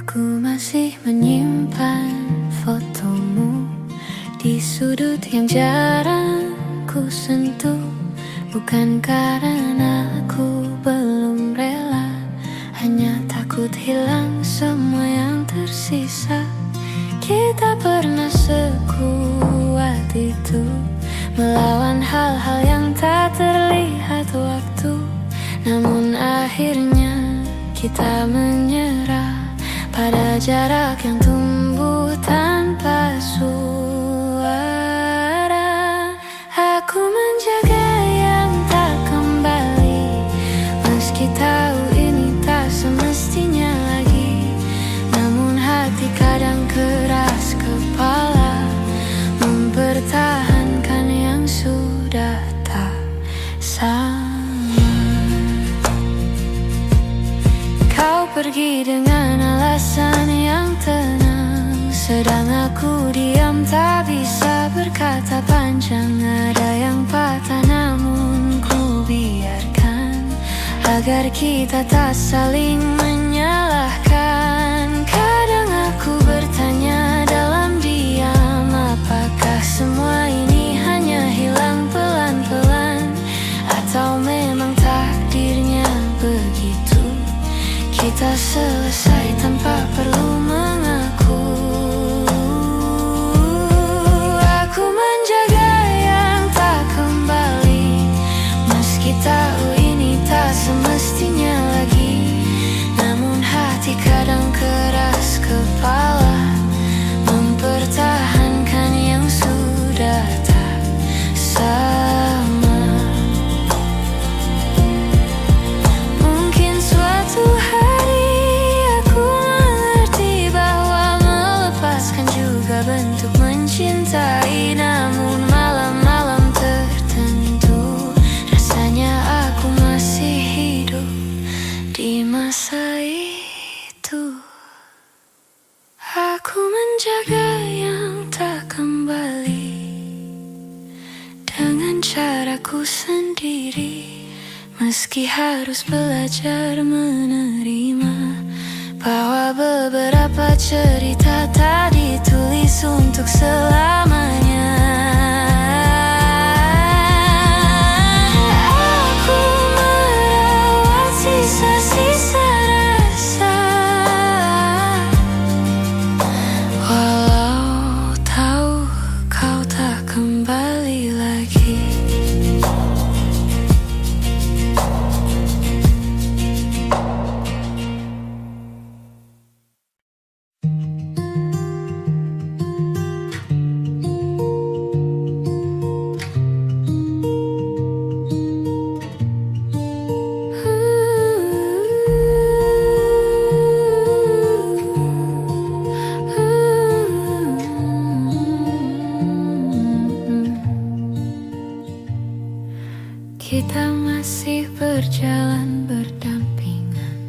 Aku masih menyimpan fotomu di sudut yang jarang ku sentuh. Bukan karena aku belum rela, hanya takut hilang semua yang tersisa. Kita pernah sekuat itu, melawan hal-hal yang tak terlihat waktu. Namun akhirnya kita menyerah pada jarak yang tumbuh tanpa suara. Aku menjaga yang tak kembali, meski tahu ini tak semestinya lagi. Namun hati kadang keras kepala, mempertahankan yang sudah tak sama. Kau pergi dengan alasan yang tenang, sedang aku diam tak bisa berkata panjang. Ada yang patah namun ku biarkan, agar kita tak saling menyalahkan. Kadang aku bertanya dalam diam, apakah semua ini hanya hilang pelan-pelan, atau memang takdirnya begitu. Kita selesai tanpa perlu mengaku. Aku menjaga yang tak kembali, meski tahu ini tak semestinya lagi. Namun hati kadang keras kepala, mempertahankan yang sudah tak sama. Mungkin suatu hari aku mengerti bahwa melepaskan juga bentuk mencintai. Namun malam-malam tertentu rasanya aku masih hidup di masa itu. Aku menjaga yang tak kembali dengan caraku sendiri, meski harus belajar menerima bahwa beberapa cerita tak ditulis untuk selamanya. Aku merawat sisa-sisa rasa, walau tahu kau tak kembali lagi. Kita masih berjalan berdampingan,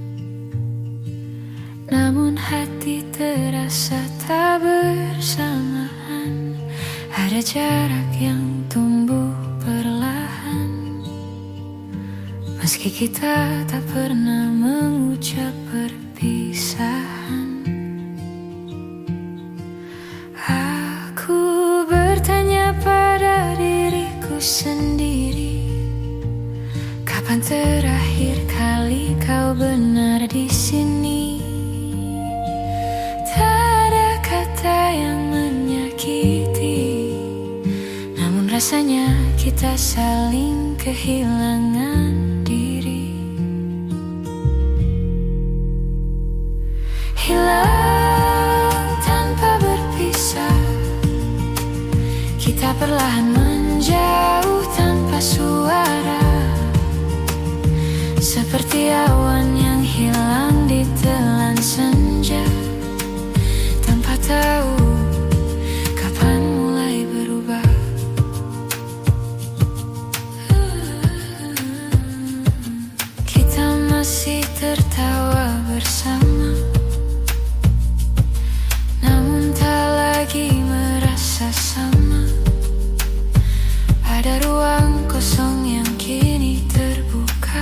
namun hati terasa tak bersamaan. Ada jarak yang tumbuh perlahan, meski kita tak pernah mengucap perpisahan. Aku bertanya pada diriku sendiri, kapan terakhir kali kau benar di sini? Tak ada kata yang menyakiti, namun rasanya kita saling kehilangan diri. Hilang tanpa berpisah, kita perlahan menjauh tanpa suara, seperti awan yang hilang di telan senja, tanpa tahu kapan mulai berubah. Kita masih tertawa bersama, namun tak lagi merasa sama. Ada ruang kosong yang kini terbuka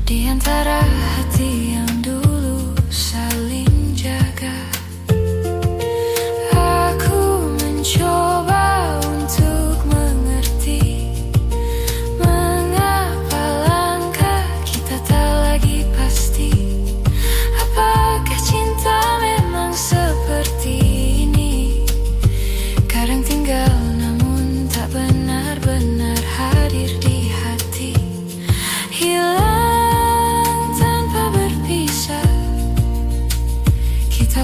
di antara hati yang dulu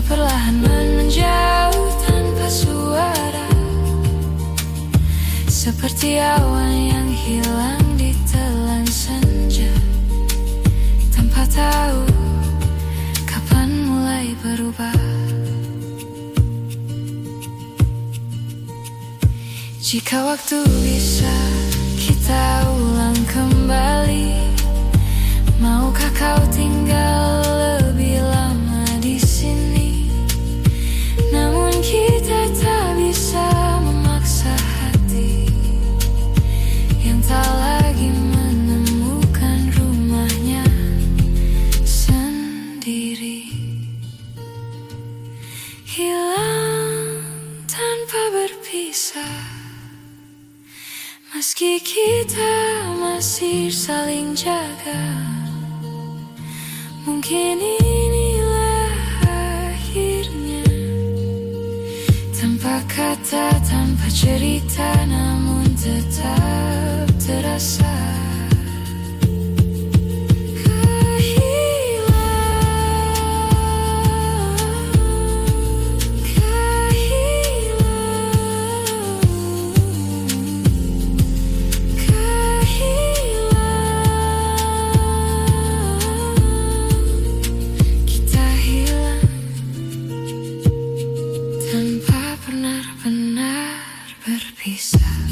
Kita perlahan menjauh tanpa suara, seperti awan yang hilang di telan senja, tanpa tahu kapan mulai berubah. Jika waktu bisa kita ulang kembali, maukah kau tinggal lebih lama di sini? Namun kita tak bisa memaksa hati yang tak lagi menemukan rumahnya sendiri. Hilang tanpa berpisah, meski kita masih saling jaga. Mungkin inilah akhirnya, tanpa kata, tanpa cerita, namun tetap terasa. Tanpa benar-benar berpisah.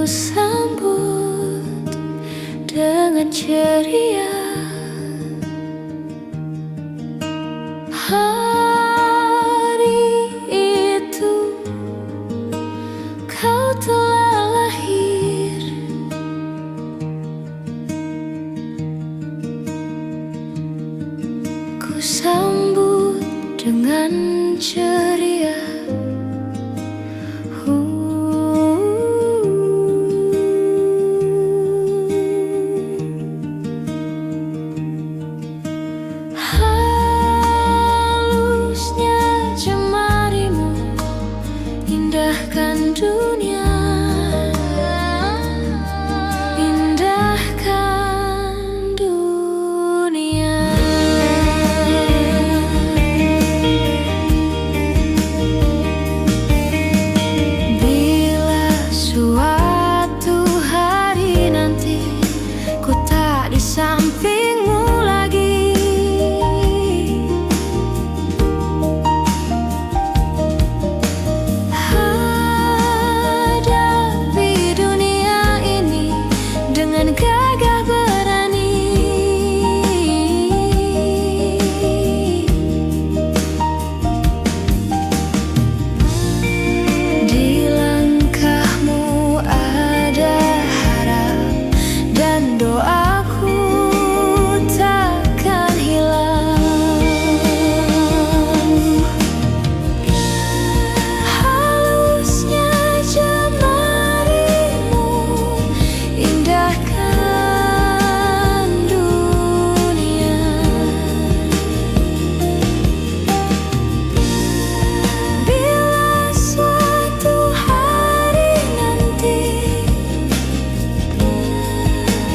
sambut dengan ceria. Hari itu kau telah lahir, ku sambut dengan ceria. Halusnya jemarimu indahkan dunia, indahkan dunia. Bila suatu hari nanti ku tak di sampingmu lagi, hadapi dunia ini dengan gagah berani. Di langkahmu ada harap dan doaku takkan hilang. Halusnya jemarimu indahkan dunia. Bila suatu hari nanti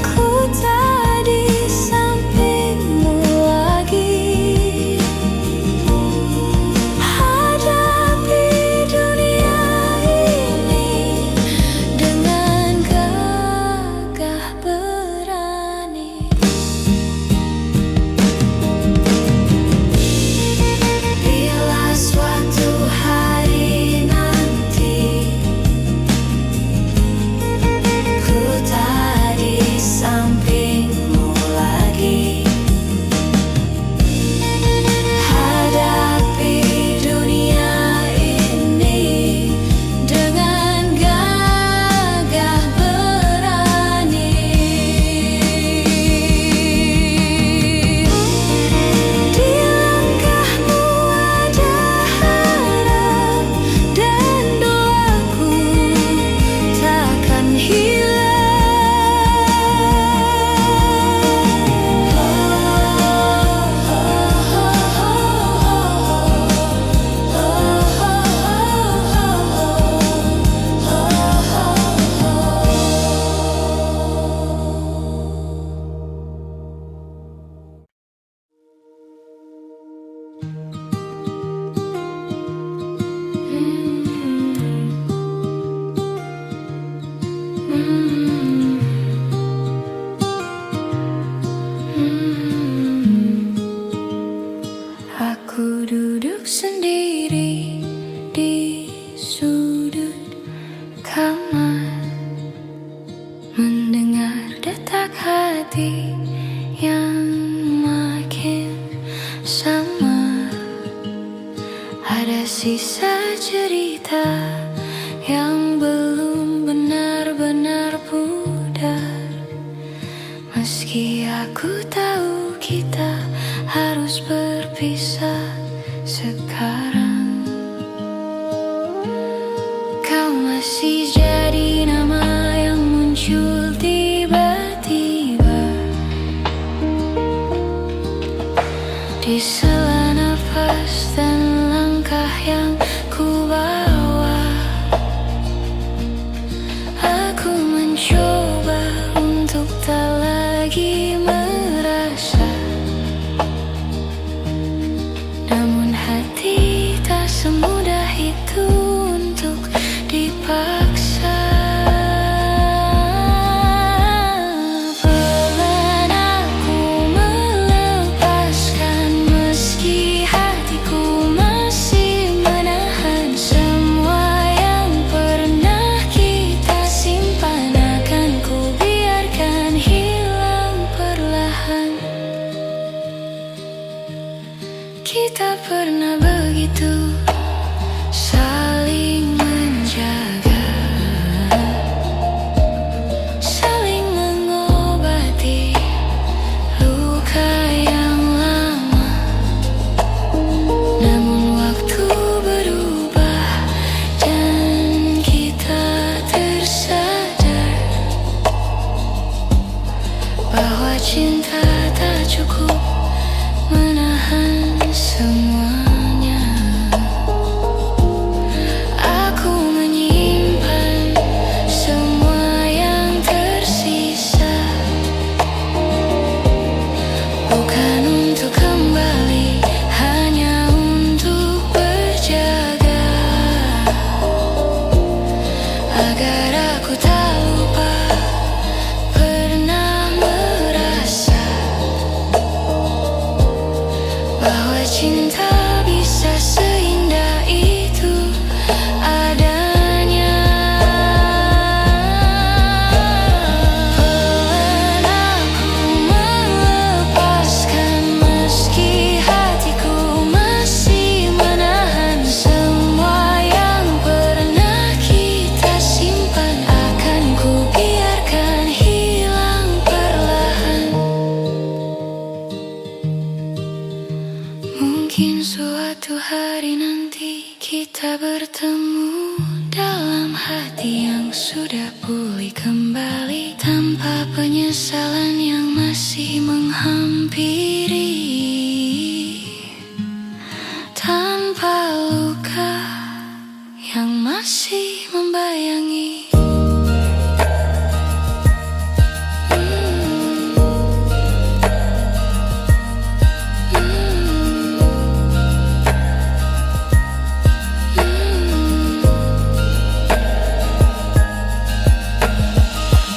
ku tak di sampingmu lagi, hadapi dunia ini dengan gagah berani. Bila suatu hari nanti ku tak di sampingmu lagi, hadapi dunia ini dengan gagah berani. Di langkahmu ada harap dan doaku takkan hilang. Aku duduk sendiri di sudut kamar, mendengar detak hati yang makin samar. Ada sisa cerita yang belum benar-benar pudar. Meski aku tahu kita harus berpisah sekarang, kau masih jadi nama yang muncul tiba-tiba di sela nafas dan langkah yang ku bawa. Aku mencoba untuk tak lagi merasa, namun hati tak semudah itu untuk dipaksa. cukup menahan semuanya. Aku menyimpan semua yang tersisa, bukan untuk kembali, hanya untuk berjaga, agar aku tak lupa pernah merasa bahwa cinta bisa seindah itu adanya. Pelan aku melepaskan, meski hatiku masih menahan semua yang pernah kita simpan. Akan ku biarkan hilang perlahan. Mungkin suatu hari nanti kita bertemu dalam hati yang sudah pulih kembali, tanpa penyesalan yang masih menghampiri, tanpa luka yang masih membayangi.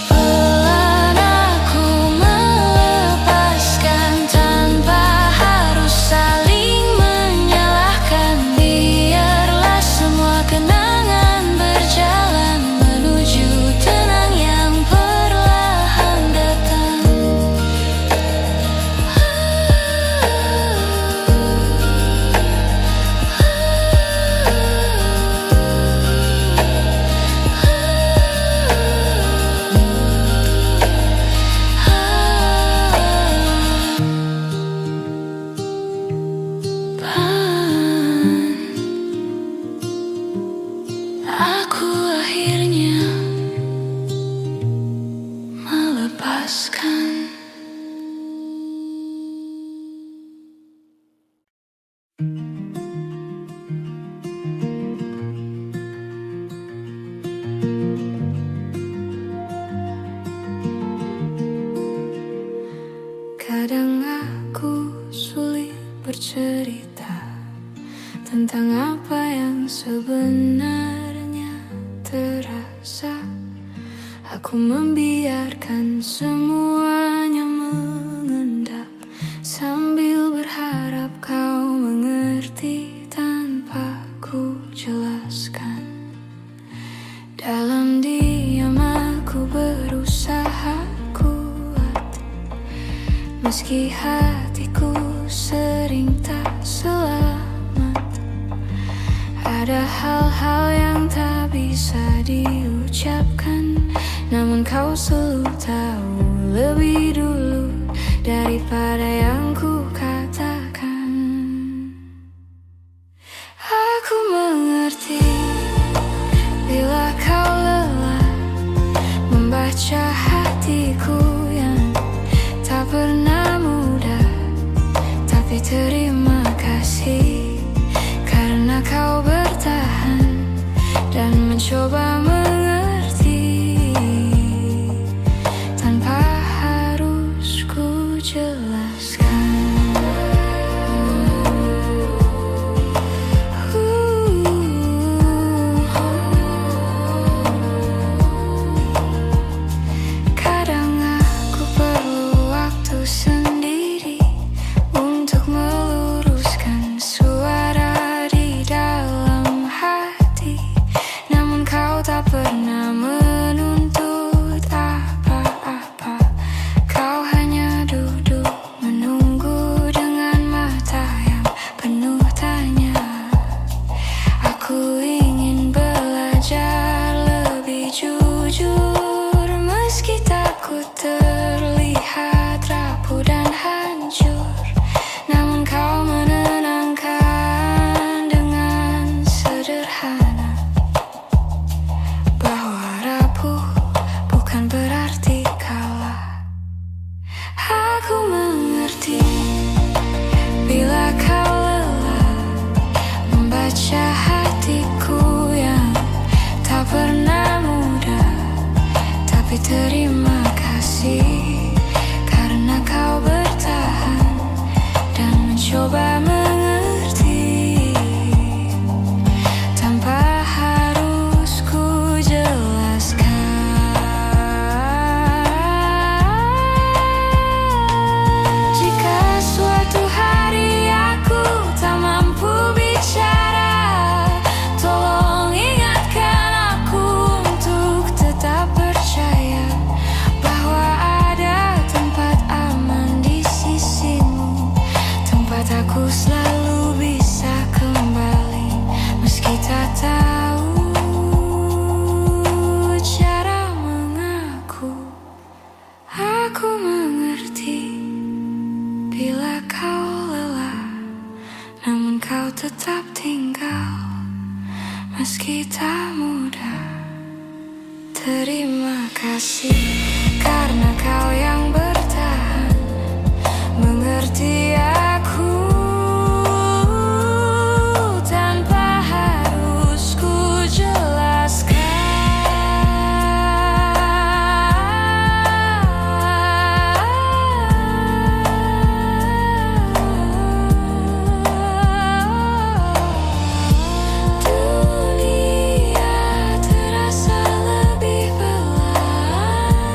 Pelan aku melepaskan, tanpa harus saling menyalahkan. Biarlah semua kenangan berjalan menuju tenang yang perlahan datang. Aku akhirnya melepaskan. Kadang aku sulit bercerita tentang apa yang sebenarnya terasa. Aku membiarkan semuanya mengendap, sambil berharap kau mengerti tanpa ku jelaskan. Dalam diam aku berusaha kuat, meski hatiku sering tak selamat. Ada hal-hal yang tak bisa diucapkan, namun kau selalu tahu lebih dulu daripada yang ku katakan. Aku mengerti bila kau lelah membaca hatiku yang tak pernah mudah, tapi terima kasih karena kau bertahan dan mencoba mengerti tanpa harus ku jelaskan. Kadang aku perlu waktu sendiri untuk meluruskan suara di dalam hati, namun kau tak pernah Terima kasih karena kau yang bertahan, mengerti aku tanpa harus ku jelaskan. Dunia terasa lebih pelan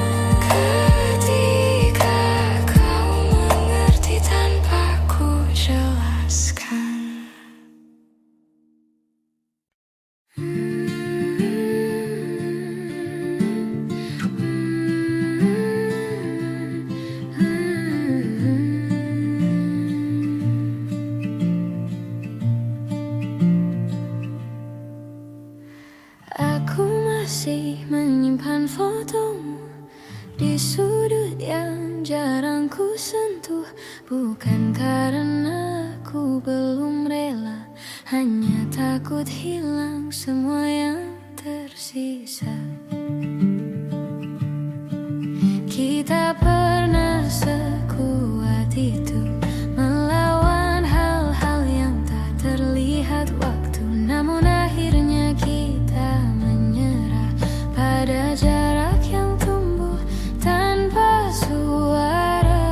ketika kau mengerti tanpa ku jelaskan. Aku masih menyimpan fotomu di sudut yang jarang ku sentuh. Bukan karena aku belum rela, hanya takut hilang semua yang tersisa. Kita pernah sekuat itu melawan hal-hal yang tak terlihat waktu, namun akhirnya kita menyerah pada jarak yang tumbuh tanpa suara.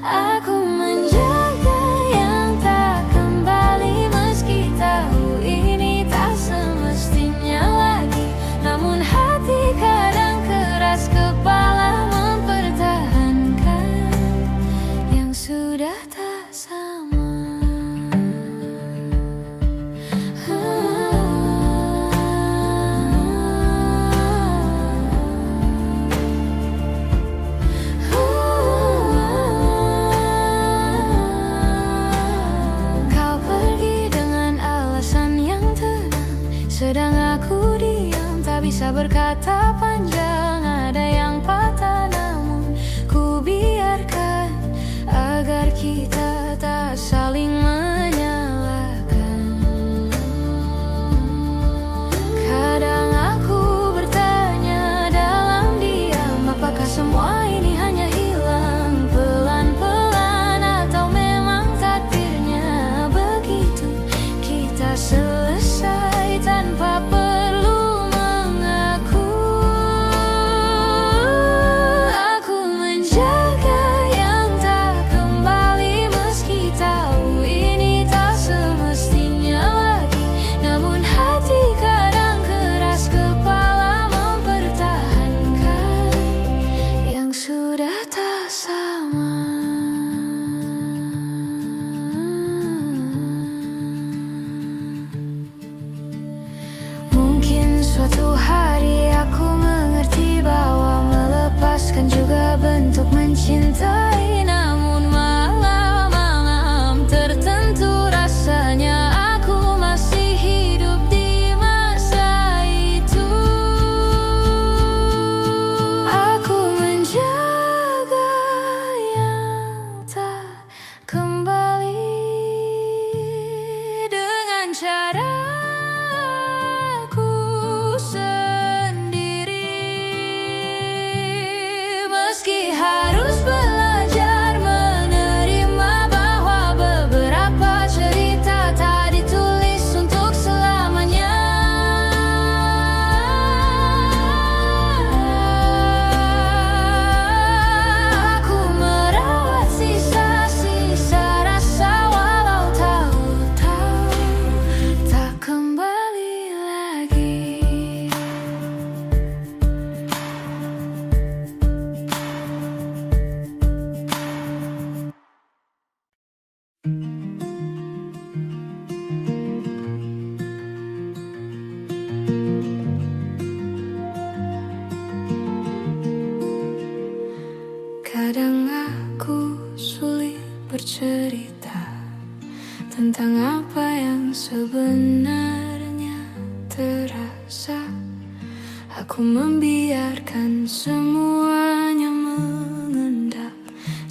Aku menjaga yang tak kembali meski tahu ini tak semestinya lagi, namun hati kadang keras kepala mempertahankan yang sudah tak sama. Kau pergi dengan alasan yang tenang, sedang aku diam, tak bisa berkata panjang. Ada yang patah namun ku biarkan agar kita tak saling menyalahkan. Kadang aku bertanya dalam diam, apakah semua ini hanya hilang pelan-pelan, atau memang takdirnya begitu, kita selesai tanpa perlu mengaku. Aku menjaga yang tak kembali meski tahu ini tak semestinya lagi, namun hati kadang keras kepala mempertahankan yang sudah tak sama. Mungkin suatu hari aku mengerti bahwa melepaskan juga bentuk mencintai, namun malam-malam tertentu rasanya aku masih hidup di masa itu. Aku menjaga yang tak kembali dengan caraku sendiri, meski harus belajar menerima bahwa beberapa cerita tak ditulis untuk selamanya. Aku merawat sisa-sisa rasa walau tahu-tahu tak kembali lagi. Kadang aku sulit bercerita tentang apa yang sebenarnya terasa. Aku membiarkan semuanya mengendap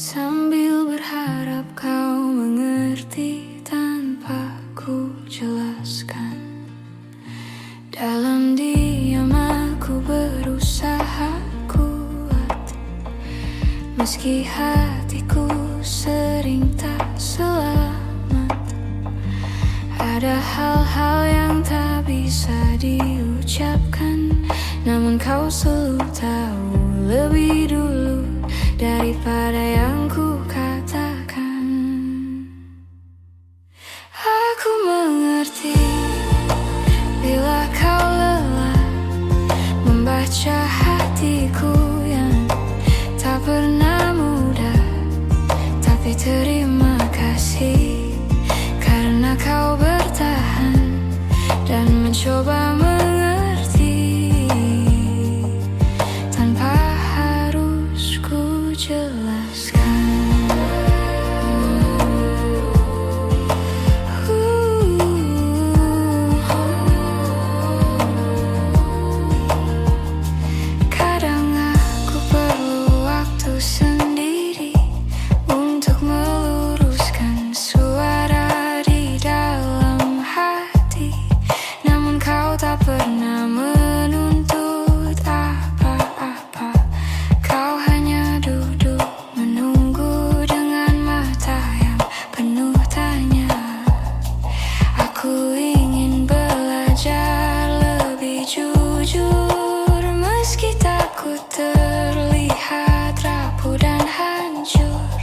sambil berharap kau mengerti tanpa ku jelaskan. Dalam diri Meski hatiku sering tak selamat, ada hal-hal yang tak bisa diucapkan, namun kau selalu tahu lebih dulu daripada yang ku katakan. Aku mengerti bila kau lelah membaca hatiku yang tak pernah mudah, tapi terima kasih karena kau bertahan dan mencoba mengerti tanpa harus ku jelaskan. Kadang aku perlu waktu sendiri untuk meluruskan suara di dalam hati, namun kau tak pernah menuntut apa-apa. Kau hanya duduk menunggu dengan mata yang penuh tanya. Aku ingin belajar lebih jujur, meski takut terlihat rapuh dan hancur,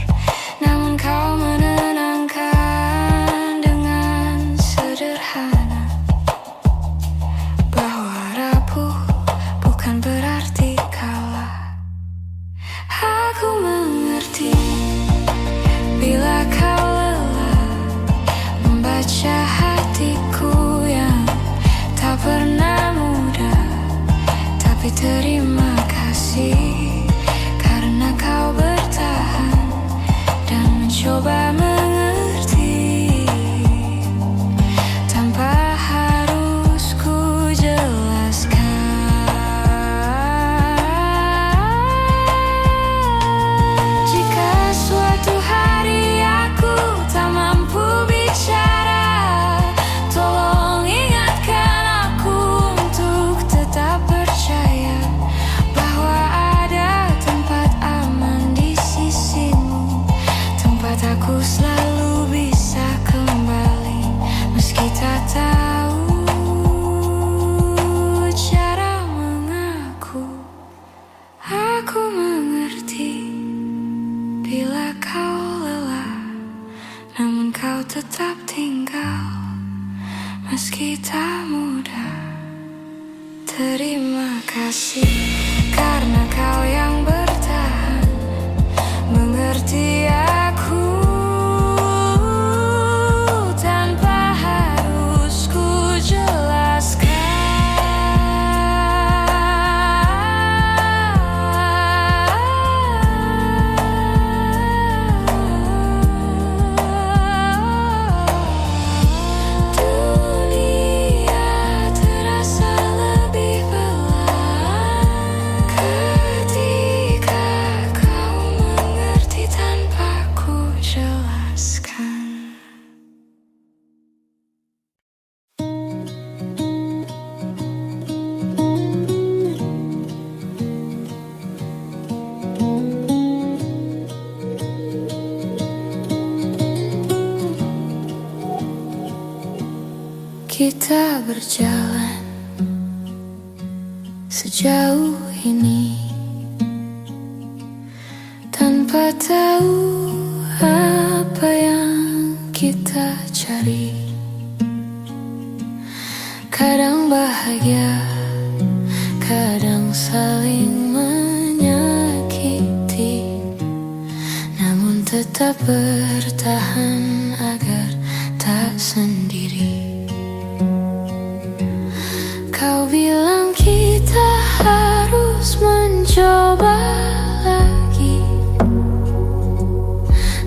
namun kau menenangkan dengan sederhana bahwa rapuh bukan berarti kalah. Aku mengerti bila kau lelah membaca hatiku yang tak pernah mudah, tapi terima kasih karena kau bertahan dan mencoba mengerti tanpa harus ku jelaskan. Jika suatu hari aku tak mampu bicara, tolong ingatkan aku untuk tetap percaya bahwa ada tempat aman di sisimu, tempat aku selalu bisa kembali meski tak tahu cara mengaku. Aku mengerti bila kau lelah, namun kau tetap tinggal meski tak mudah. Terima kasih karena kau yang bertahan mengerti aku tanpa harus ku jelaskan. Dunia terasa lebih pelan ketika kau mengerti tanpa ku jelaskan. Kita berjalan sejauh ini tanpa tahu apa yang kita cari. Kadang bahagia, kadang saling menyakiti, namun tetap bertahan agar tak sendiri. Kau bilang kita harus mencoba lagi,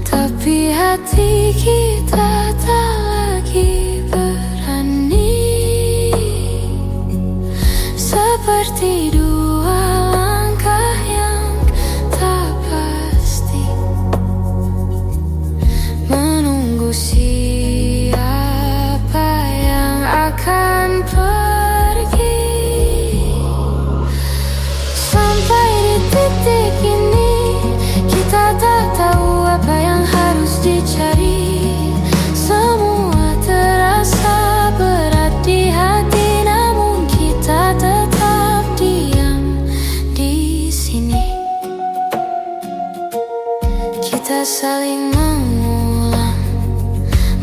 tapi hati kita tak lagi berani. Seperti dua langkah yang tak pasti, menunggu siapa yang akan pergi. Sampai di titik ini kita saling mengulang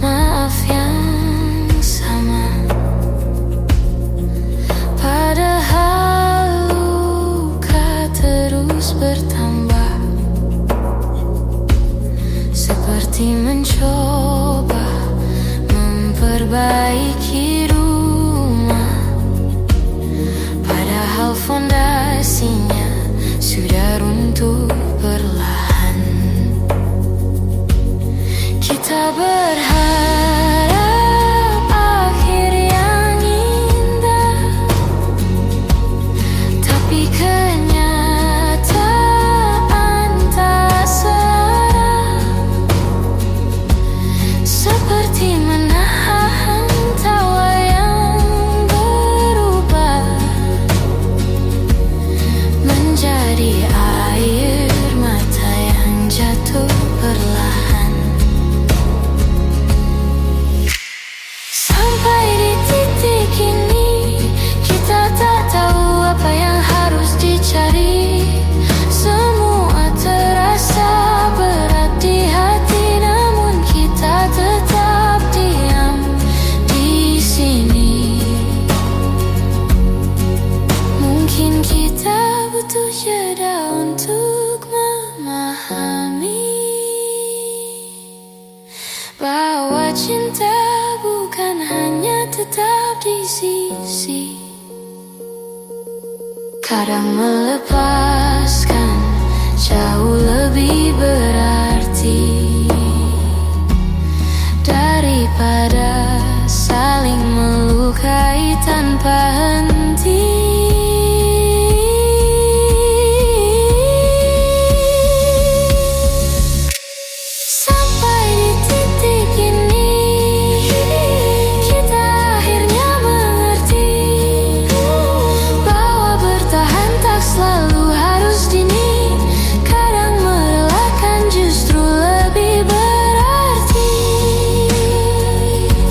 maaf yang sama, padahal luka terus bertambah, seperti mencoba memperbaiki rumah, padahal fondasinya sudah runtuh perlahan. Kita berharap akhir yang indah, tapi kenyataan tak searah, seperti menahan tawa yang berubah menjadi air mata yang jatuh perlahan. Sampai di titik ini, kita tak tahu apa yang harus dicari. Semua terasa berat di hati, namun kita tetap diam di sini. Mungkin kita butuh jeda untuk memahami bahwa cinta bukan hanya tetap di sisi. Kadang melepaskan jauh lebih berarti daripada saling melukai tanpa henti. Sampai di titik ini, kita akhirnya mengerti bahwa bertahan tak selalu harus dini. Kadang merelakan justru lebih berarti.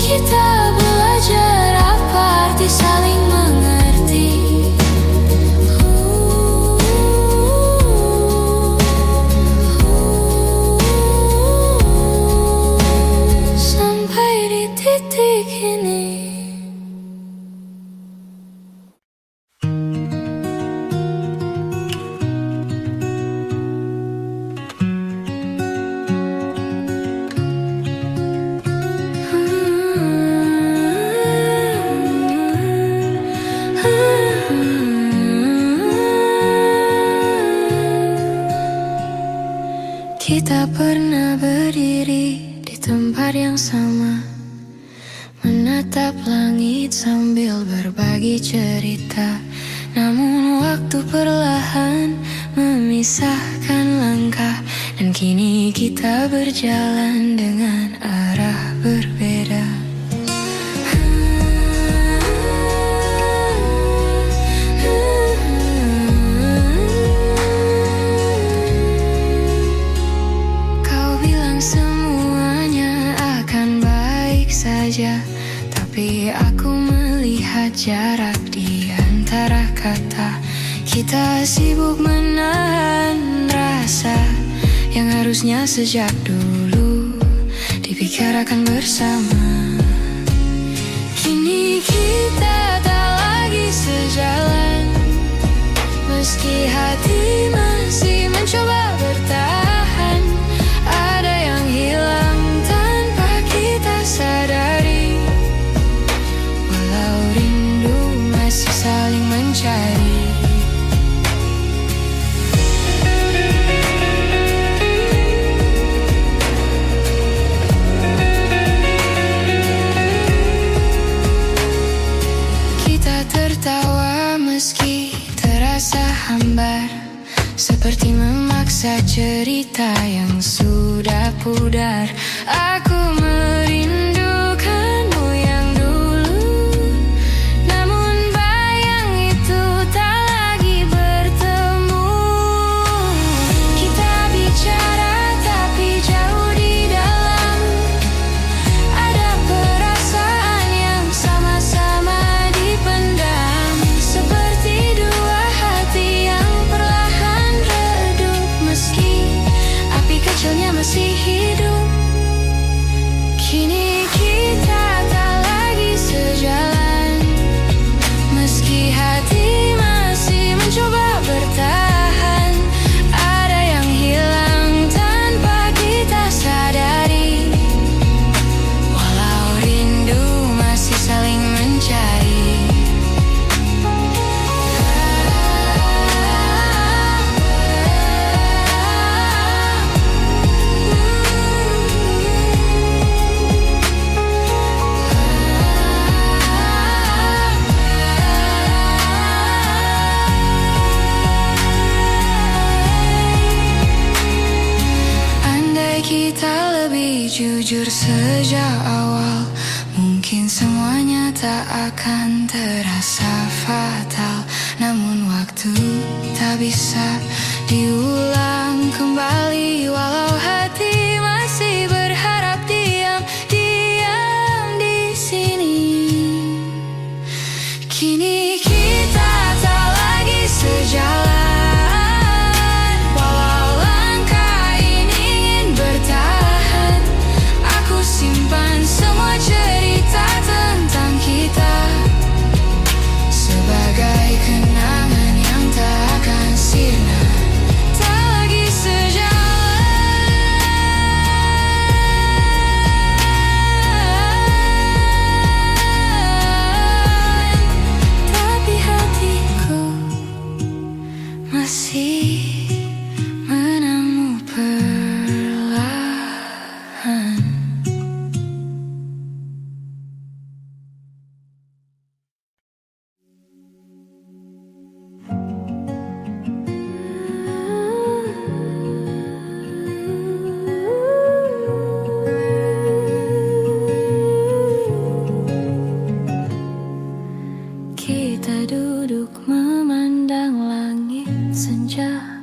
Kita belajar apa arti saling mengerti. Sampai di titik ini. Kita pernah berdiri di tempat yang sama, menatap langit sambil berbagi cerita. Namun waktu perlahan memisahkan langkah, dan kini kita berjalan dengan arah berbeda. Kau bilang semuanya akan baik saja, tapi aku melihat jarak di antara kata. Kita sibuk menahan rasa yang harusnya sejak dulu dibicarakan bersama. Kini kita tak lagi sejalan, meski hati masih mencoba bertahan. Ada yang hilang tanpa kita sadari, walau rindu masih saling mencari. Tertawa meski terasa hambar, seperti memaksa cerita yang sudah pudar. Aku merindukanmu yang dulu, namun bayang itu tak lagi bertemu. Kita bicara tapi jauh di dalam, ada perasaan yang sama-sama dipendam, seperti dua hati yang perlahan redup, meski api kecilnya masih sejak awal. Mungkin semuanya tak akan terasa fatal, namun waktu tak bisa diulang kembali. Walau hati masih berharap diam di sini. Kini kita tak lagi sejalan, walau langkah ini ingin bertahan. Aku simpan semua cerita tentang kita sebagai kenangan yang tak akan sirna. Tak lagi sejalan, tapi hatiku masih menemu perlahan. Kita duduk memandang langit senja,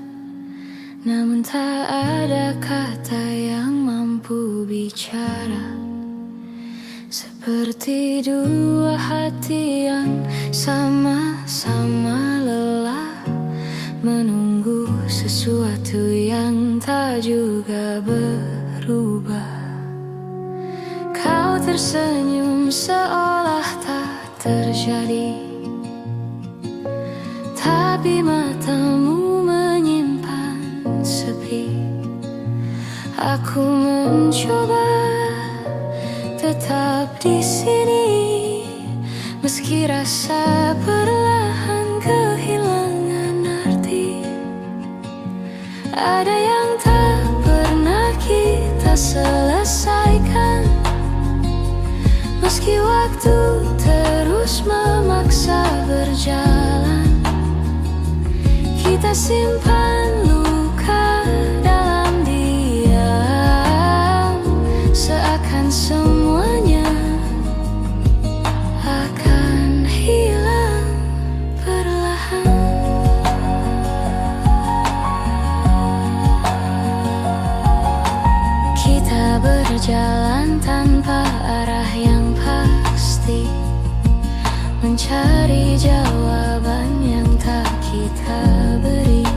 namun tak ada kata yang mampu bicara. Seperti dua hati yang sama-sama lelah menunggu sesuatu yang tak juga berubah. Kau tersenyum seolah tak terjadi, tapi matamu menyimpan sepi. Aku mencoba tetap di sini, meski rasa perlahan kehilangan arti. Ada yang tak pernah kita selesaikan, meski waktu terus memaksa berjalan. Kita simpan luka dalam diam, seakan semuanya akan hilang perlahan. Kita berjalan tanpa arah yang pasti, mencari jawaban yang tak kita beri.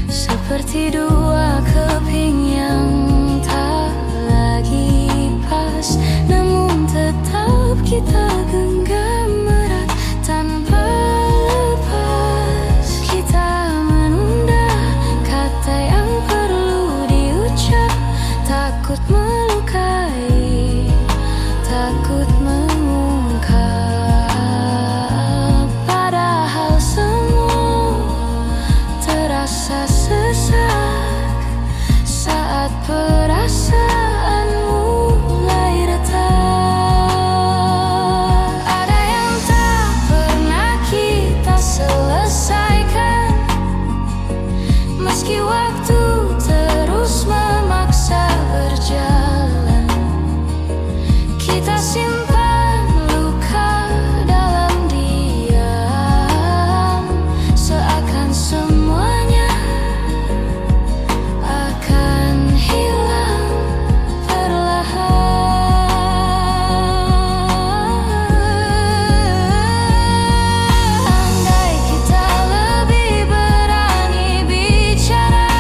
Seperti dua keping yang tak lagi pas, namun tetap kita genggam erat tanpa lepas. Kita menunda kata yang perlu diucap, takut melukai, takut mengungkap. Padahal semua terasa sesak saat perasaan mulai retak. Ada yang tak pernah kita selesaikan, meski waktu terus memaksa berjalan. Kita simpan luka dalam diam, seakan semuanya akan hilang perlahan. Andai kita lebih berani bicara,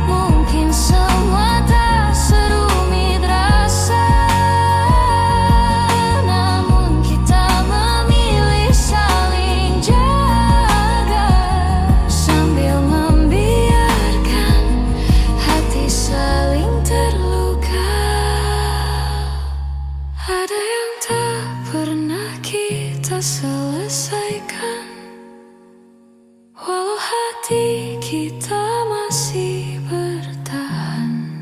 mungkin semua tak serumit rasa. Namun kita memilih saling jaga, sambil membiarkan hati saling terluka. Ada yang tak pernah kita selesaikan, walau hati kita masih bertahan.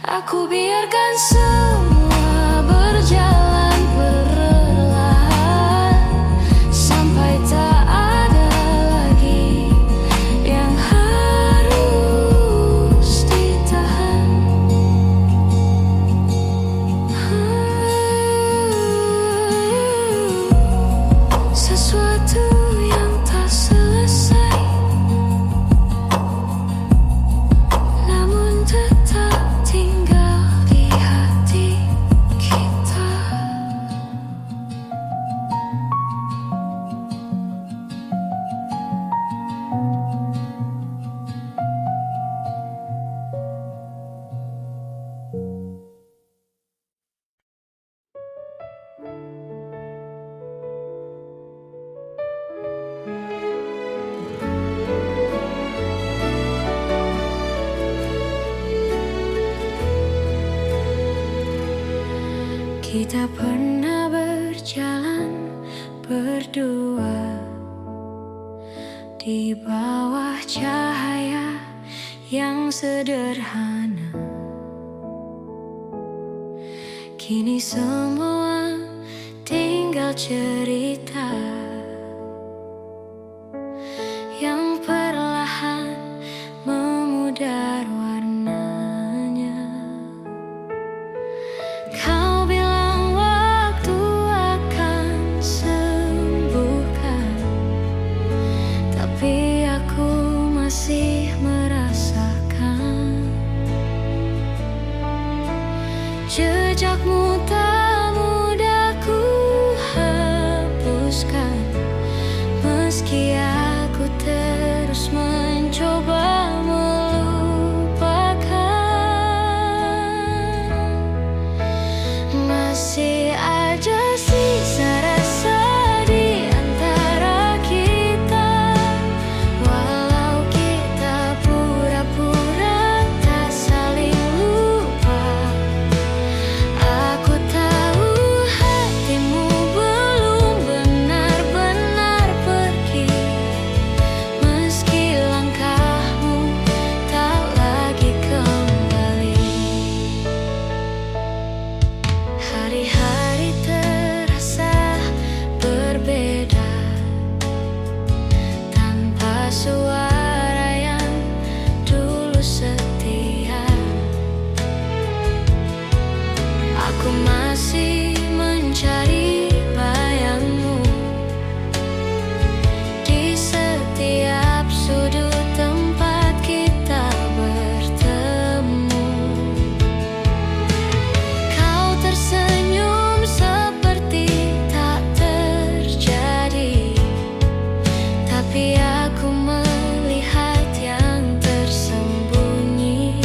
Aku biarkan semua berjalan perlahan, sampai tak ada lagi yang harus ditahan. sesuatu yang tak selesai, namun tetap tinggal di hati kita. Kita pernah berjalan berdua di bawah cahaya yang sederhana. Kini semua tinggal cerita yang perlahan memudar warnanya. Kau bilang waktu akan sembuhkan, tapi aku masih merasakan jejakmu tak mudah ku hapuskan. Meski aku terus mencoba melupakan, masih ada sisa rasa di antara kita. Walau kita pura-pura tak saling lupa, aku tahu hatimu belum benar-benar pergi. Meski langkahmu tak lagi kembali, hari-hari terasa berbeda tanpa suara yang dulu setia. Aku masih mencari bayangmu di setiap sudut tempat kita bertemu. Kau tersenyum seperti tak terjadi, tapi aku melihat yang tersembunyi.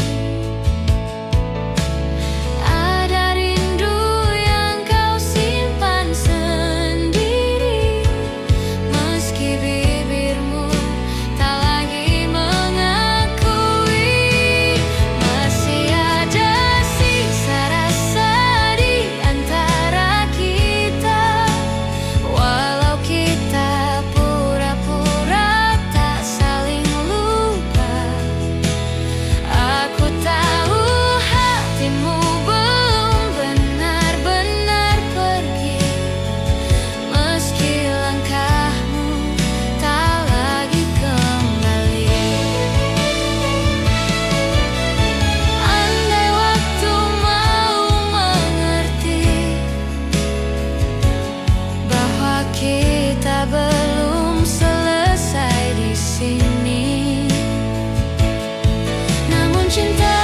Ada rindu yang kau simpan sendiri, meski bibirmu tak lagi mengakui. Masih ada sisa rasa di antara kita. Walau kita pura-pura tak saling lupa, aku tahu hatimu belum benar-benar pergi. Meski langkahmu tak lagi kembali. Andai waktu mau mengerti bahwa kita belum selesai di sini, namun cinta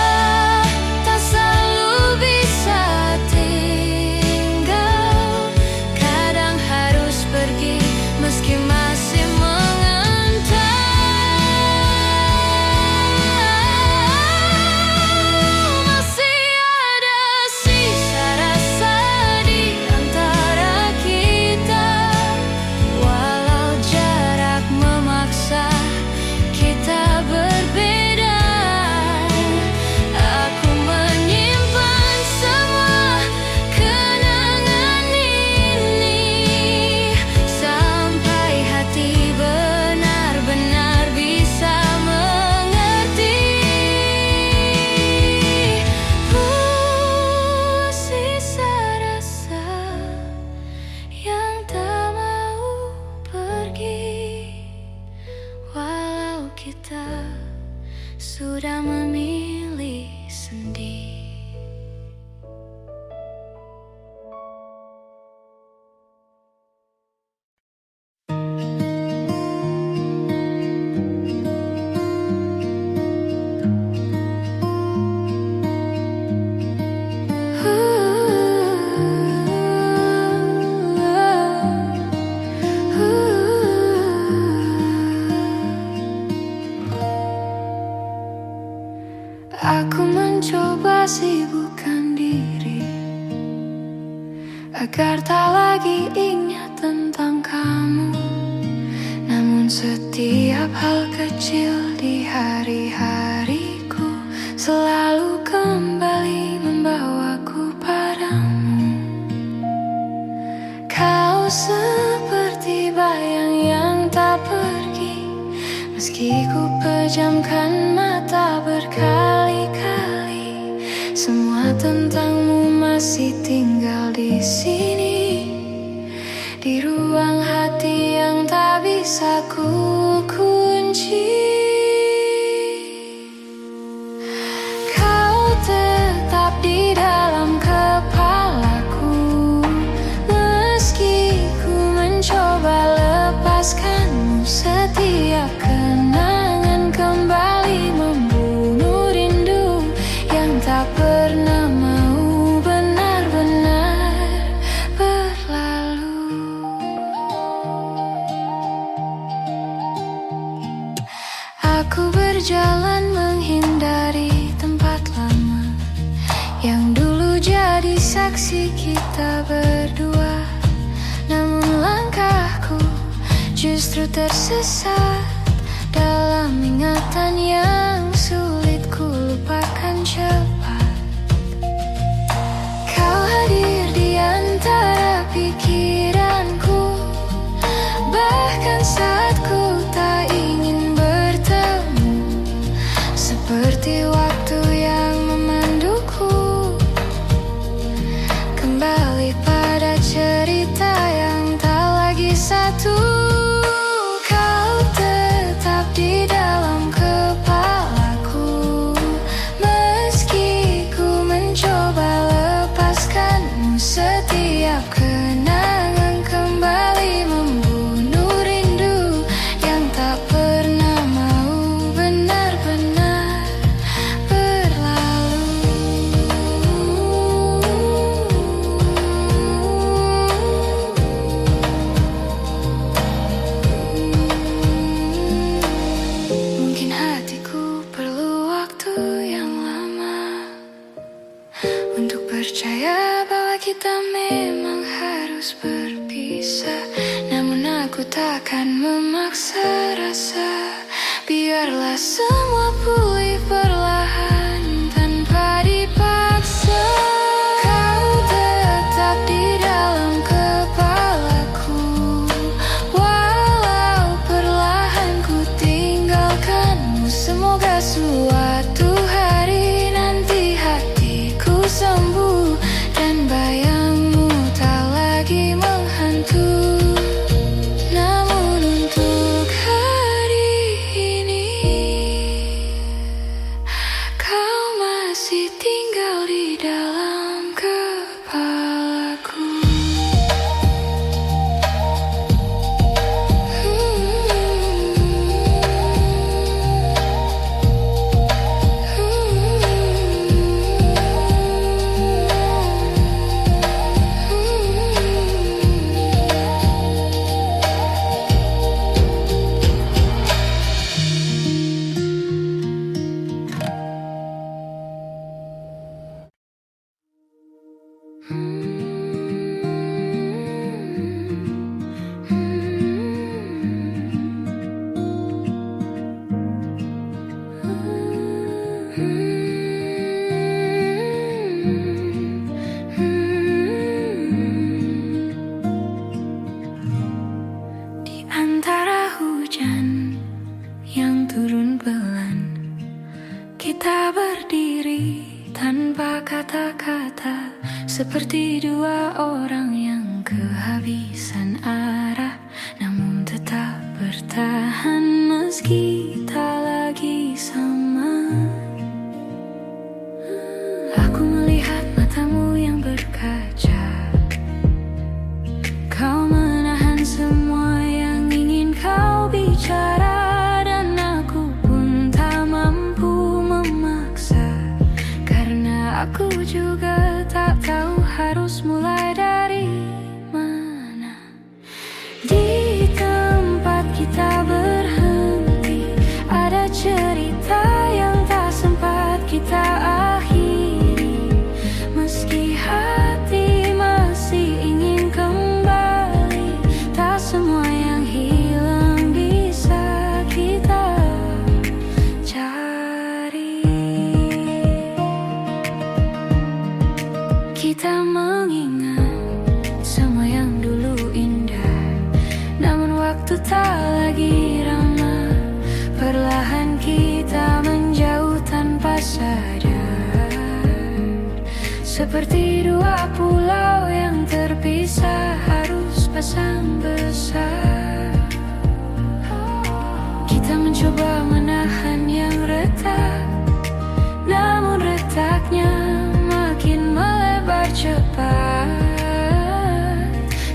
tak selalu bisa tinggal. Kadang harus pergi meski masih mengantar. Masih ada sisa rasa di antara kita. Walau jarak memaksa Setiap hal kecil di hari-hariku selalu kembali membawaku padamu. Kau seperti bayang yang tak pergi, meski ku pejamkan mata berkali-kali. Semua tentangmu masih tinggal di sini, di ruang hati yang tak bisa ku kunci. Kau tetap di dalam kepalaku, meski ku mencoba lepaskanmu. Setiap kenangan kembali membunuh rindu yang tak pernah mau benar-benar berlalu. Aku berjalan menghindari tempat lama yang dulu jadi saksi kita berdua. Namun langkahku justru tersesat dalam ingatan yang sulit ku lupakan cepat. Kau hadir di antara pikiranku, bahkan saat ku tak ingin bertemu. Seperti waktu yang memanduku kembali pada cerita yang tak lagi satu. Kau tetap di dalam kepalaku, meski ku mencoba lepaskanmu. Setiap kenangan kembali membunuh rindu yang tak pernah mau benar-benar berlalu. Mungkin hatiku perlu waktu yang lama untuk percaya bahwa kita memang harus berpisah. Namun aku takkan memaksa rasa, biarlah semua pulih perlahan tanpa dipaksa. Kau tetap di dalam kepalaku, walau perlahan ku tinggalkanmu. Semoga suatu hari nanti hatiku sembuh dan bayangmu tak lagi menghantui. Namun untuk hari ini kau masih tinggal di dalam kepalaku. Di antara hujan yang turun pelan, kita berdiri tanpa kata-kata, seperti dua orang yang kehabisan arah, namun tetap bertahan meski tak lagi sama. Aku melihat matamu yang berkaca, kau menahan semua yang ingin kau bicara, dan aku pun tak mampu memaksa, karena aku juga tak tahu harus mulai dari Seperti dua pulau yang terpisah harus pasang besar. Kita mencoba menahan yang retak, namun retaknya makin melebar cepat.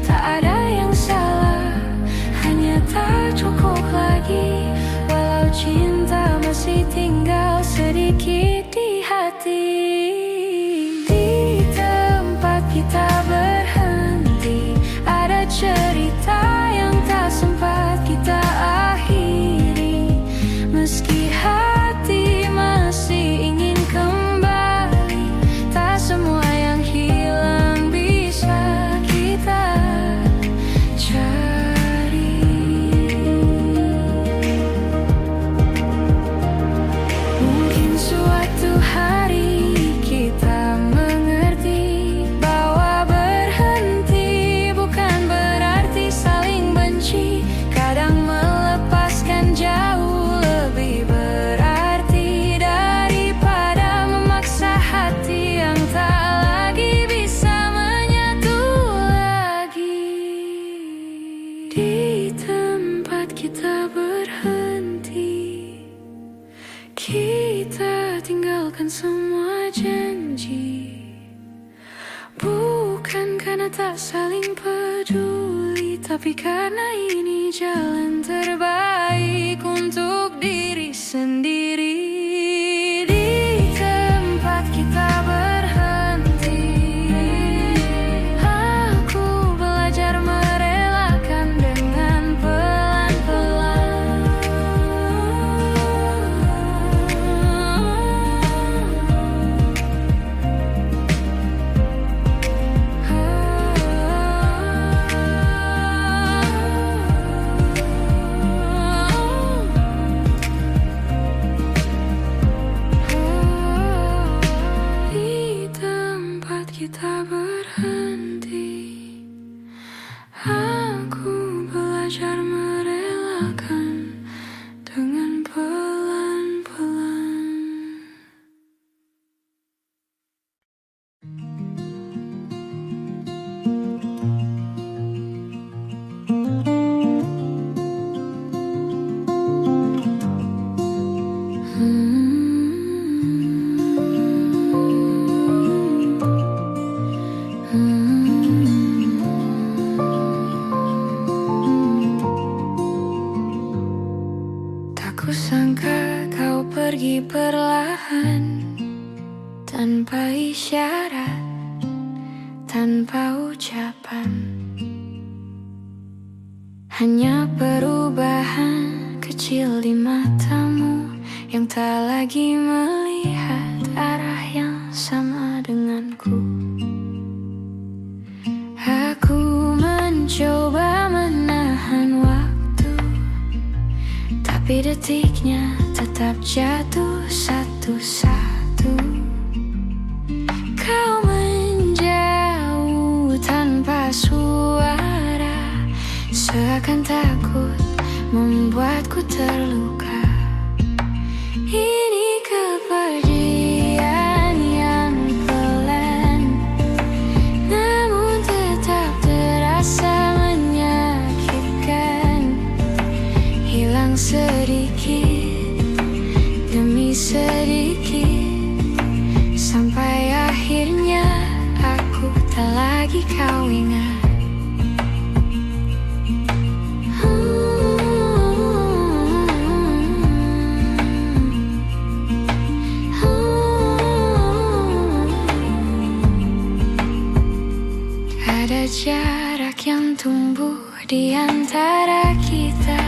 Tak ada yang salah, hanya tak cukup lagi. Walau cinta masih tinggal sedikit di hati. Di tempat kita berhenti, ada cerita yang tak sempat kita akhiri. Meski hati masih ingin kembali, tak semua yang hilang bisa kita cari. Mungkin suatu hari kita mengerti bahwa berhenti bukan berarti saling benci. Kadang melepaskan jauh lebih berarti daripada memaksa hati yang tak lagi bisa menyatu lagi. Di tempat kita berhenti, kita tinggalkan semua janji. Bukan karena tak saling peduli, tapi karena ini jalan terbaik untuk diri sendiri. Di tempat kita berhenti, aku belajar merelakan dengan pelan-pelan. Di tempat kita berhenti, aku belajar merelakan dengan pelan-pelan. Tak kusangka kau pergi perlahan, tanpa isyarat, tanpa ucapan. Hanya perubahan kecil di matamu yang tak lagi melihat arah yang sama denganku. Aku mencoba menahan waktu, tapi detiknya tetap jatuh satu-satu. Kau menjauh tanpa suara, seakan takut membuatku terluka. Ini kepergian yang pelan, namun tetap terasa menyakitkan. Hilang sedikit demi sedikit, sampai akhirnya aku tak lagi kau ingat. Ada jarak yang tumbuh di antara kita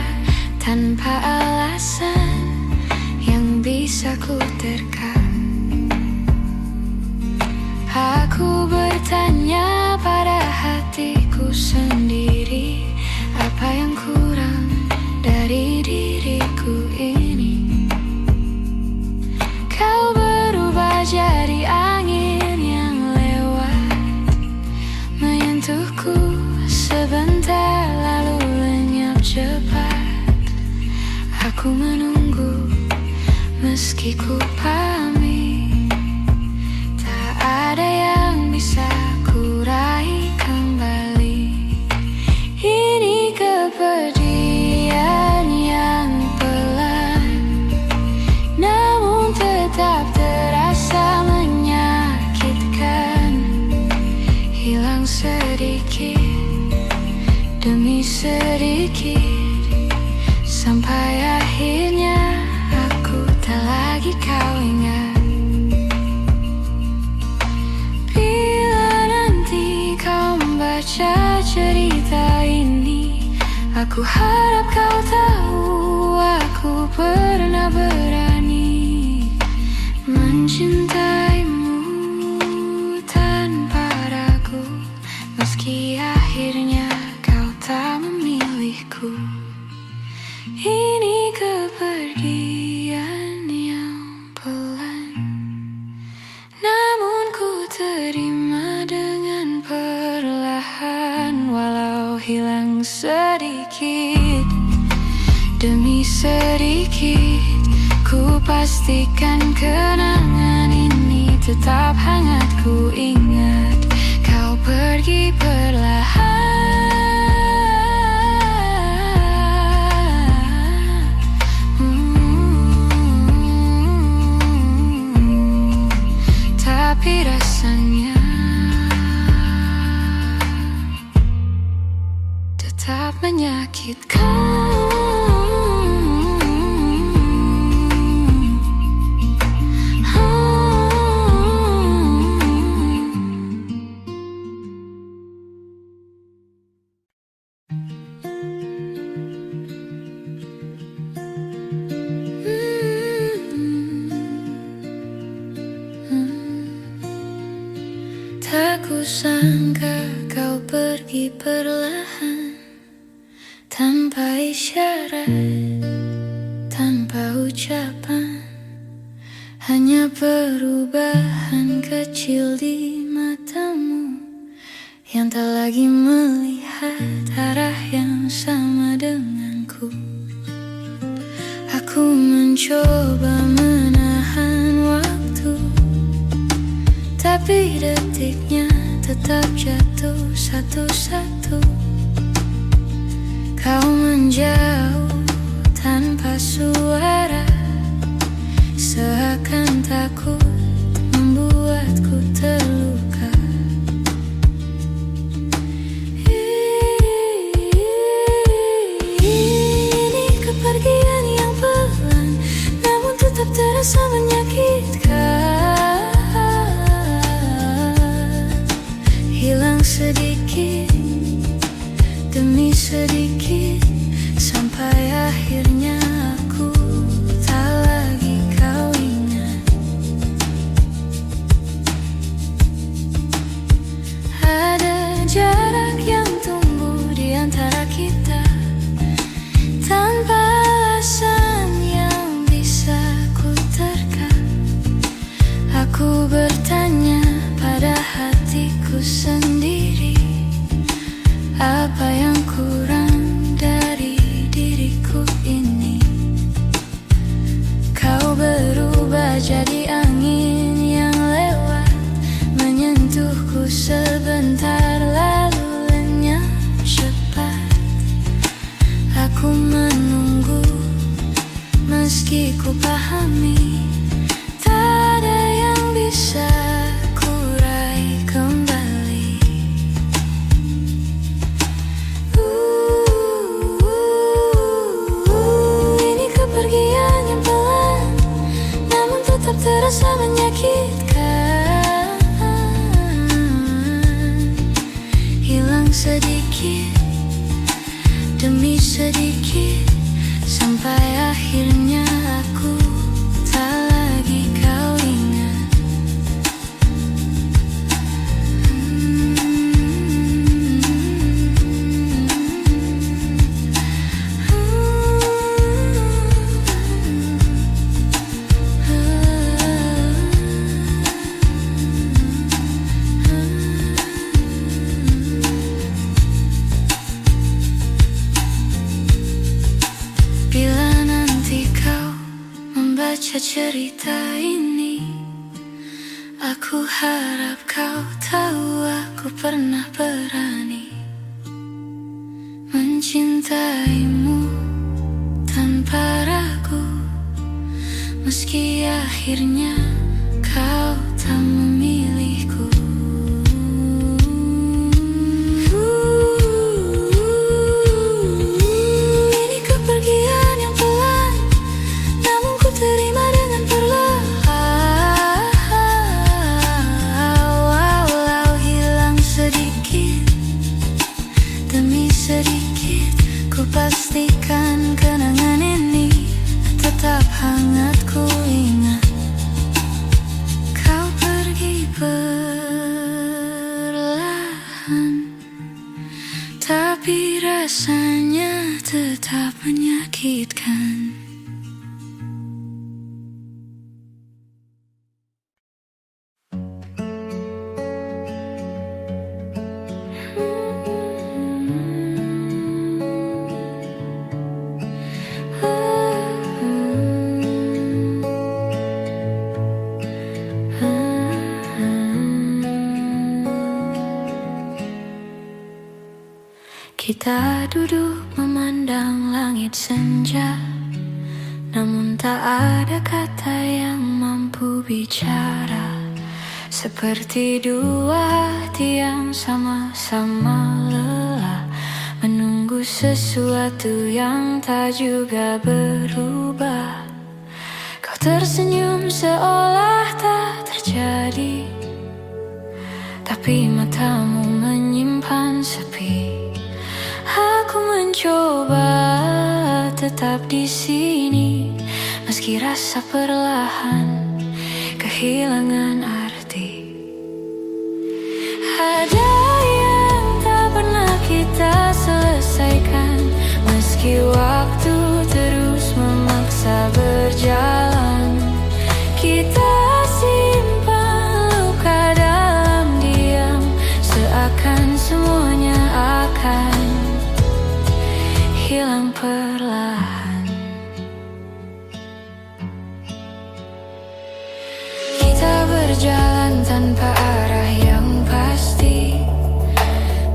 tanpa alasan yang bisa ku terka. Aku bertanya pada hatiku sendiri, apa yang kurang dari diriku ini? Kau berubah jadi angin yang lewat, menyentuhku sebentar lalu lenyap cepat. Aku menunggu meski ku pamit, tak ada yang demi sedikit, sampai akhirnya aku tak lagi kau ingat. Bila nanti kau membaca cerita ini, aku harap kau tahu aku pernah berani mencintaimu tanpa ragu, meski akhirnya kau tak memilihku. Ini kepergian yang pelan, namun ku terima dengan perlahan. Walau hilang sedikit demi sedikit, ku pastikan kenangan ini tetap hangat. Ku ingat kau pergi perlahan, tapi rasanya tetap menyakitkan. Tak kusangka kau pergi perlahan, tanpa isyarat, tanpa ucapan. Hanya perubahan kecil di matamu yang tak lagi melihat arah yang sama denganku. Aku mencoba menahan waktu, tapi detiknya tetap jatuh satu-satu. Kau menjauh tanpa suara, seakan takut membuatku terluka. Ini kepergian yang pelan, namun tetap terasa menyakitkan. Hilang sedikit demi sedikit, sampai akhirnya aku tak lagi kau ingat. Ada jarak yang tumbuh di antara kita, tanpa alasan yang bisa ku terka. Aku bertanya pada hatiku sendiri, apa yang kurang dari diriku ini? Kau berubah jadi angin yang lewat, menyentuhku sebentar lalu lenyap cepat. Aku menunggu meski ku pahami tak ada yang bisa ku raih kembali. Ini kepergian yang pelan, namun tetap terasa menyakitkan. Hilang sedikit demi sedikit, sampai akhirnya aku tak lagi kau ingat. Bila nanti kau membaca cerita ini, aku harap kau tahu aku pernah berani mencintaimu tanpa ragu, meski akhirnya kau tak memilihku. Ku pastikan kenangan ini tetap hangat ku ingat. Kau pergi perlahan, tapi rasanya tetap menyakitkan. Kita duduk memandang langit senja, namun tak ada kata yang mampu bicara. Seperti dua hati yang sama-sama lelah, menunggu sesuatu yang tak juga berubah. Kau tersenyum seolah tak terjadi, tapi matamu menyimpan sepi. Aku mencoba tetap di sini, meski rasa perlahan kehilangan arti. Ada yang tak pernah kita selesaikan, meski waktu terus memaksa berjalan. Kita simpan luka dalam diam, seakan semuanya akan hilang perlahan. Kita berjalan tanpa arah yang pasti,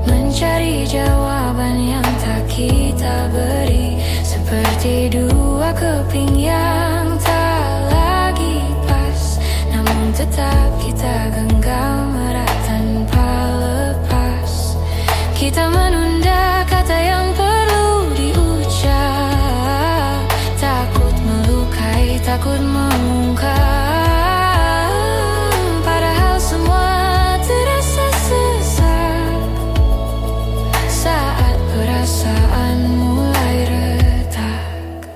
mencari jawaban yang tak kita beri. Seperti dua keping yang tak lagi pas, namun tetap kita genggam erat tanpa lepas. Kita menunda kata yang takut mengungkap, padahal semua terasa sesak saat perasaan mulai retak.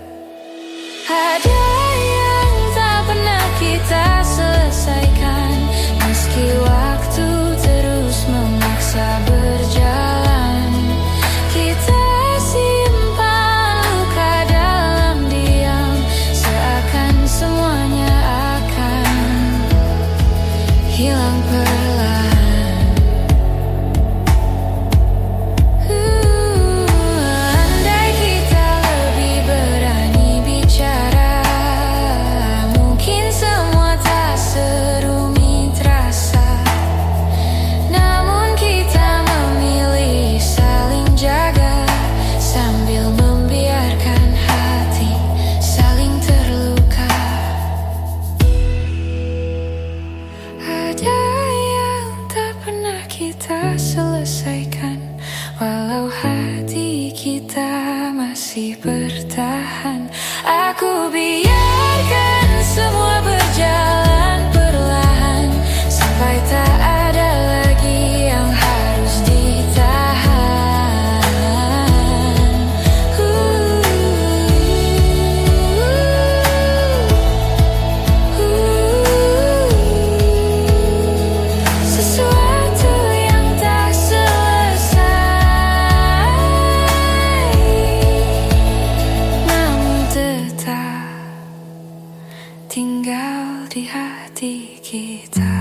Ada yang tak pernah kita selesaikan, meski waktu terus memaksa berjalan. Kita simpan luka dalam diam, seakan semuanya akan hilang perlahan. Andai kita lebih berani bicara, mungkin semua tak serumit rasa. Namun kita memilih saling jaga, sambil membiarkan hati saling terluka. Ada yang tak pernah kita selesaikan, walau hati kita masih bertahan. Aku biarkan semua berjalan perlahan, sampai tak ada lagi yang harus ditahan. Sesuatu yang tak selesai, namun tetap tinggal di hati kita.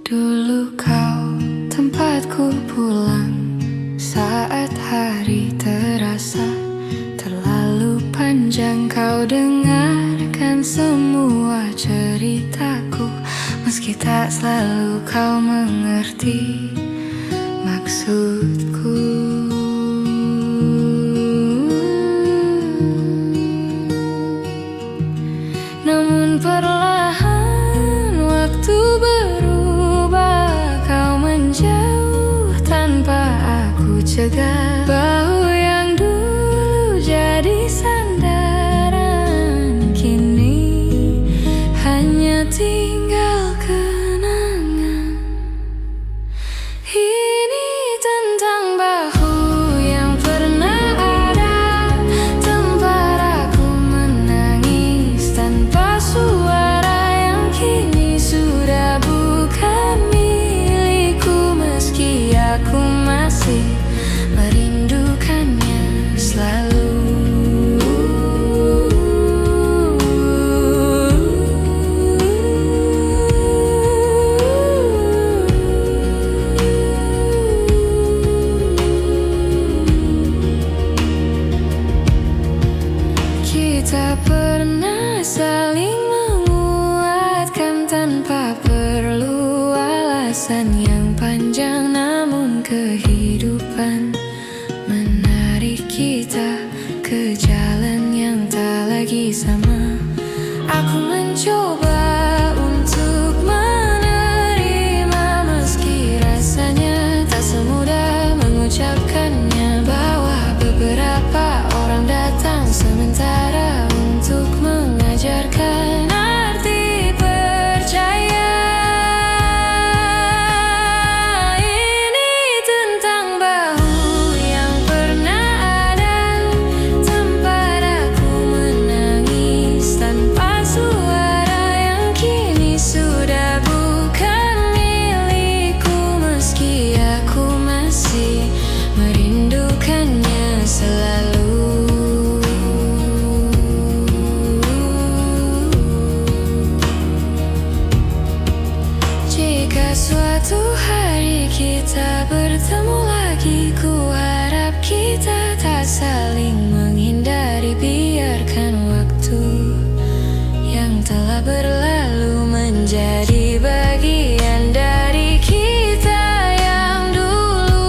Dulu kau tempatku pulang, saat hari terasa terlalu panjang. Kau dengarkan semua ceritaku, meski tak selalu kau mengerti maksudku. Namun perlahan waktu berubah, cegah. Bahu yang dulu jadi sandaran kini hanya tinggal kenangan. Ini tentang bahu yang pernah ada, tempat aku menangis tanpa suara, yang kini sudah bukan milikku, meski aku masih merindukannya selalu. Kita pernah saling menguatkan tanpa perlu alasan yang panjang, namun kehidupan menarik kita ke jalan yang tak lagi sama. Aku mencoba untuk menerima, meski rasanya tak semudah mengucapkannya, bahwa beberapa orang datang sementara untuk mengajarkan arti percaya. Ini tentang bahu yang pernah ada, tempat aku menangis tanpa suara, yang kini sudah bukan milikku, meski aku masih merindukannya selalu. Jika suatu hari kita bertemu lagi, ku harap kita tak saling menghindari. Biarkan waktu yang telah berlalu menjadi bagian dari kita yang dulu.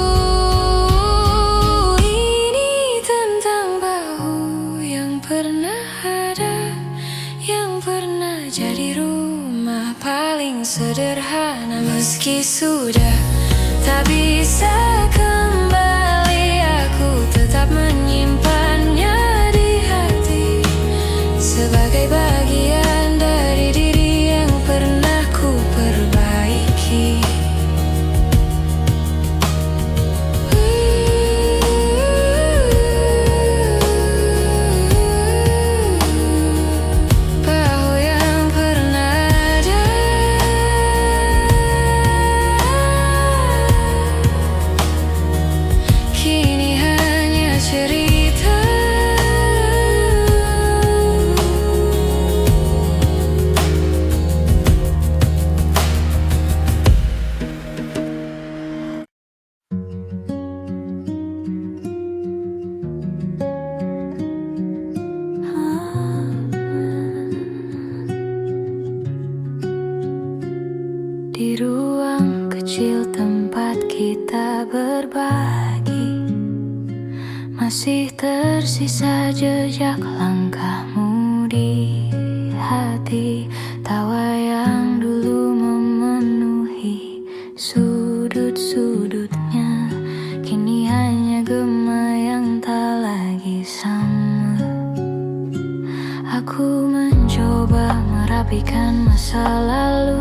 Ini tentang bahu yang pernah ada, yang pernah jadi rumah paling sederhana, meski sudah tak bisa kembali, aku tetap menyimpannya di hati sebagai bagian dari diri yang pernah ku perbaiki. Bahu yang pernah ada, kini hanya cerita. Di ruang kecil tempat kita berbagi, masih tersisa jejak langkahmu di hati. Tawa yang dulu memenuhi sudut-sudutnya, kini hanya gema yang tak lagi sama. Aku mencoba merapikan masa lalu,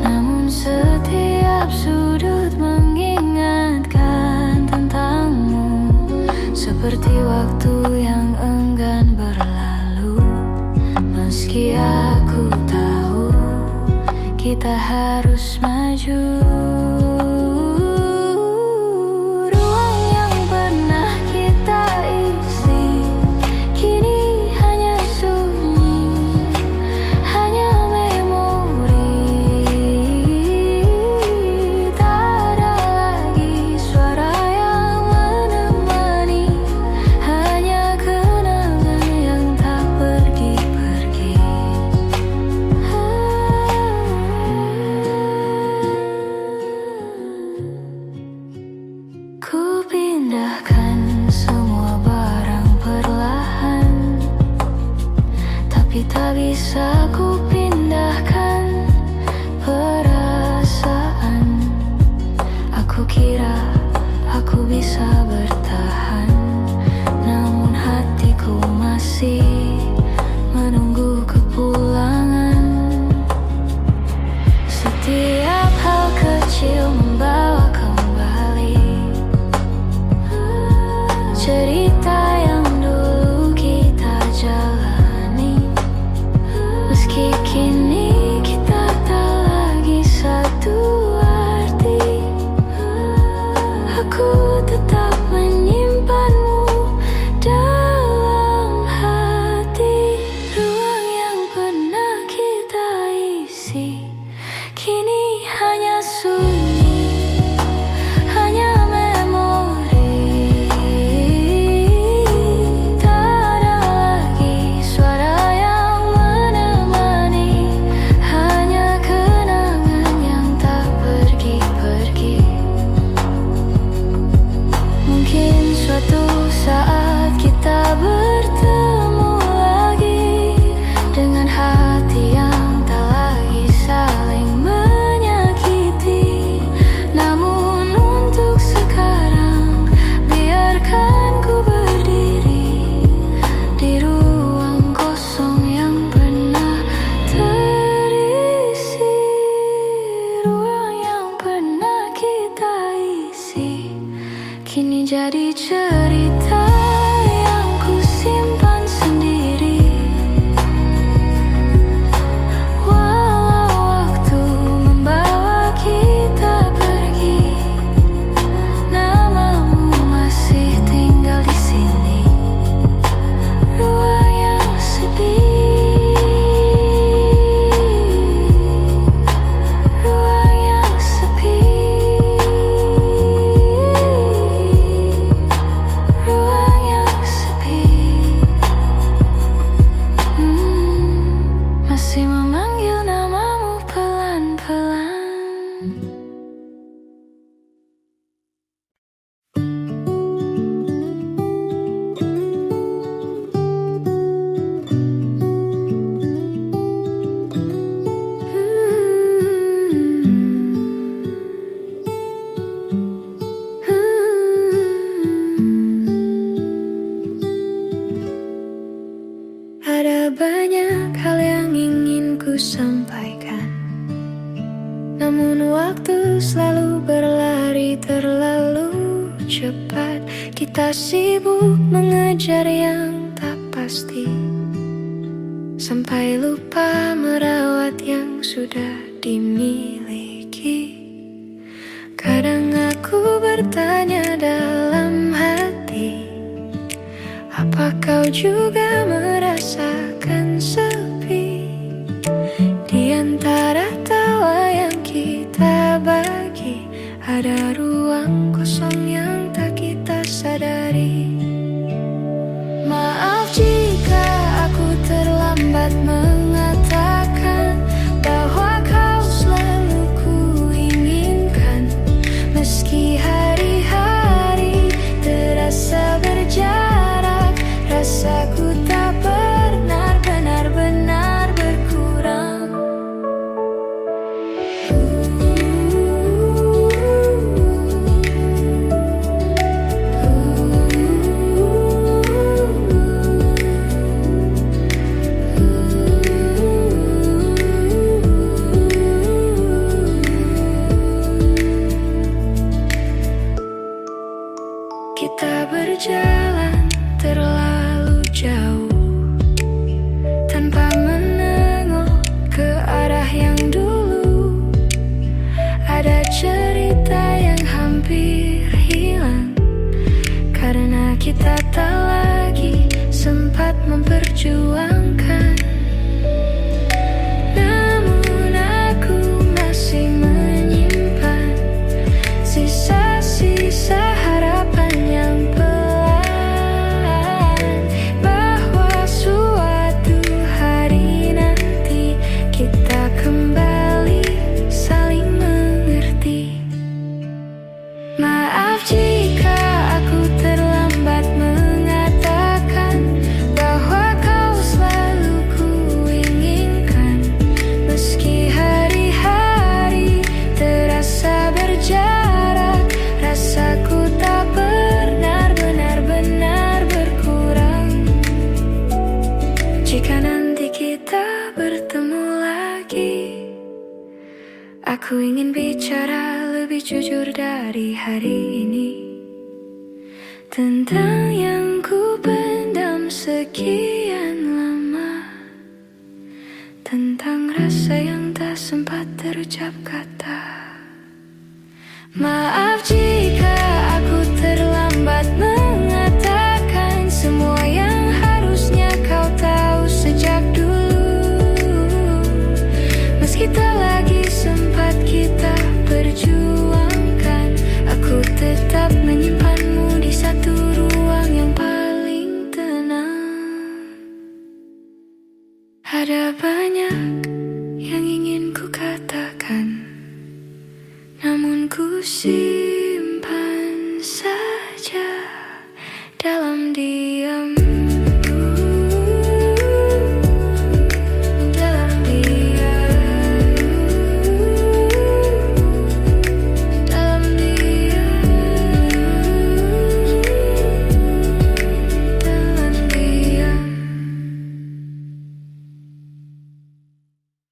namun setiap sudut mengingatkan tentangmu, seperti waktu yang enggan berlalu. Meski aku tahu kita harus maju, ruang yang pernah kita isi kini hanya sunyi, hanya memori. Tak ada lagi suara yang menemani, hanya kenangan yang tak pergi-pergi. Ku pindahkan semua barang perlahan, tapi tak bisa ku pindahkan perasaan. Aku kira Setiap hal kecil membawa kembali cerita yang dulu kita jalani. Meski kini kita tak lagi satu arti, aku tetap menyimpanmu dalam hati. Ruang yang pernah kita isi kini hanya sunyi, hanya memori. Tak ada lagi suara yang menemani, hanya kenangan yang tak pergi-pergi. Mungkin suatu saat kita bertemu lagi dengan hati yang tak lagi saling menyakiti. Namun untuk sekarang, biarkan ku berdiri di ruang kosong yang pernah terisi. Ruang yang pernah kita isi kini jadi cerita yang ku simpan sendiri. Walau waktu membawa kita pergi, namamu masih tinggal di sini. Ruang yang sepi, ruang yang sepi, ruang yang sepi. Masih memanggil namamu pelan-pelan. Ada banyak hal yang ingin ku sampaikan, namun waktu selalu berlari terlalu cepat. Kita sibuk mengejar yang tak pasti, sampai lupa merawat yang sudah dimiliki. Kadang aku bertanya dalam hati, apa kau juga merasakan sepi? Di antara tawa yang kita bagi, ada ruang kosong yang tak kita sadari. Maaf jika aku terlambat mengatakan bahwa kau selalu ku inginkan. Meski hari-hari terasa berjarak, rasaku tak pernah benar-benar berkurang. Kita berjalan terlalu jauh tanpa menengok ke arah yang dulu. Ada cerita yang hampir hilang karena kita tak lagi sempat memperjuangkan. Namun aku masih menyimpan sisa-sisa harapan yang pelan, bahwa suatu hari nanti kita kembali saling mengerti. Maaf jika aku terlambat mengatakan bahwa kau selalu Aku ingin bicara lebih jujur dari hari ini, tentang yang ku pendam sekian lama, tentang rasa yang tak sempat terucap kata. Maaf jika aku terlambat mengatakan semua yang harusnya kau tahu sejak dulu. Meski tak lagi sempat kita perjuangkan, aku tetap menyimpanmu di satu ruang yang paling tenang. Ada banyak yang ingin ku katakan, namun ku